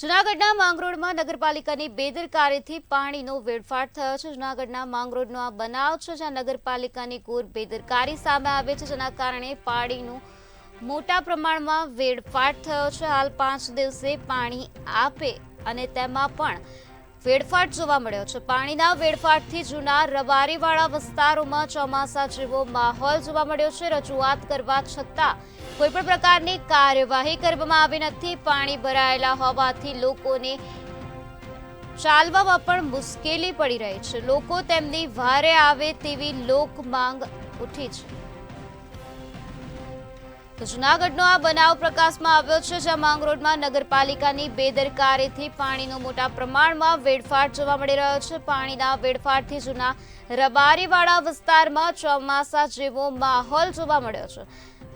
જૂનાગઢના માંગરોળમાં નગરપાલિકાની બેદરકારીથી પાણીનો વેડફાટ થયો છે। જૂનાગઢના માંગરોળનો આ બનાવ છે, જ્યાં નગરપાલિકાની ઘોર બેદરકારી સામે આવે છે, જેના કારણે પાણીનો મોટા પ્રમાણમાં વેડફાટ થયો છે। હાલ 5 દિવસે પાણી આપે અને તેમાં પણ વેડફાટ જોવા મળ્યો છે। પાણીના વેડફાટથી જૂના રબારીવાળા વિસ્તારોમાં ચોમાસા જેવો માહોલ જોવા મળ્યો છે। રજૂઆત કરવા છતાં કોઈ પણ પ્રકારની કાર્યવાહી કરવામાં આવી નથી। પાણી ભરાયેલા હોવાથી લોકોને ચાલવામાં પણ મુશ્કેલી પડી રહી છે। લોકો તેમની વારે આવે તેવી લોક માંગ ઉઠી છે। તો જૂનાગઢનો આ બનાવ પ્રકાશમાં આવ્યો છે, જ્યાં માંગરોળમાં નગરપાલિકાની બેદરકારીથી પાણીનો મોટા પ્રમાણમાં વેડફાટ જોવા મળી રહ્યો છે। પાણીના વેડફાટથી જૂના રબારીવાળા વિસ્તારમાં ચોમાસા જેવો માહોલ જોવા મળ્યો છે।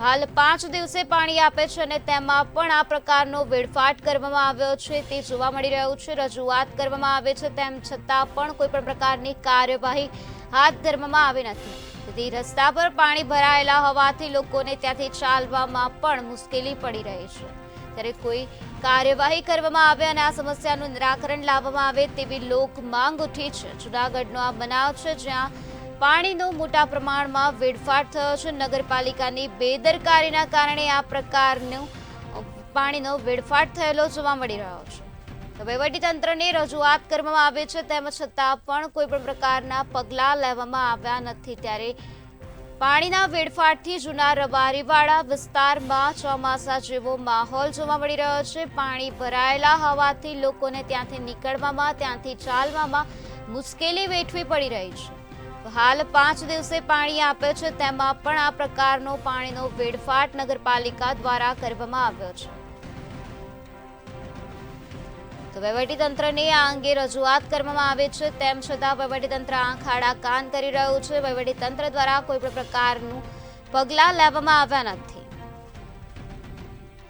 હાલ 5 દિવસે પાણી આપે છે અને તેમાં પણ આ પ્રકારનો વેડફાટ કરવામાં આવ્યો છે તે જોવા મળી રહ્યું છે। રજૂઆત કરવામાં આવે છે, તેમ છતાં પણ કોઈ પણ પ્રકારની કાર્યવાહી હાથ ધરવામાં આવી નથી। તેથી રસ્તા પર પાણી ભરાયેલા હોવાથી લોકોને ત્યાંથી ચાલવામાં પણ મુશ્કેલી પડી રહી છે। ત્યારે કોઈ કાર્યવાહી કરવામાં આવે અને આ સમસ્યાનું નિરાકરણ લાવવામાં આવે તેવી લોક માંગ ઉઠી છે। જૂનાગઢનો આ બનાવ છે, જ્યાં પાણીનો મોટા પ્રમાણમાં વેડફાટ થયો છે। નગરપાલિકાની બેદરકારીના કારણે આ પ્રકારનો પાણીનો વેડફાટ થયેલો જોવા મળી રહ્યો છે। તો વહીવટીતંત્રને રજૂઆત કરવામાં આવે છે, તેમ છતાં પણ કોઈ પણ પ્રકારના પગલાં લેવામાં આવ્યા નથી। ત્યારે પાણીના વેડફાટથી જૂના રબારીવાળા વિસ્તારમાં ચોમાસા જેવો માહોલ જોવા મળી રહ્યો છે। પાણી ભરાયેલા હોવાથી લોકોને ત્યાંથી નીકળવામાં, ત્યાંથી ચાલવામાં મુશ્કેલી વેઠવી પડી રહી છે। હાલ 5 દિવસે પાણી આપે છે, તેમાં પણ આ પ્રકારનો પાણીનો વેડફાટ નગરપાલિકા દ્વારા કરવામાં આવ્યો છે। તો વહીવટીતંત્રને આ અંગે રજૂઆત કરવામાં આવે છે, તેમ છતાં વહીવટીતંત્ર આંખ આડા કાન કરી રહ્યું છે। વહીવટીતંત્ર દ્વારા કોઈ પણ પ્રકારનું પગલાં લેવામાં આવ્યા નથી।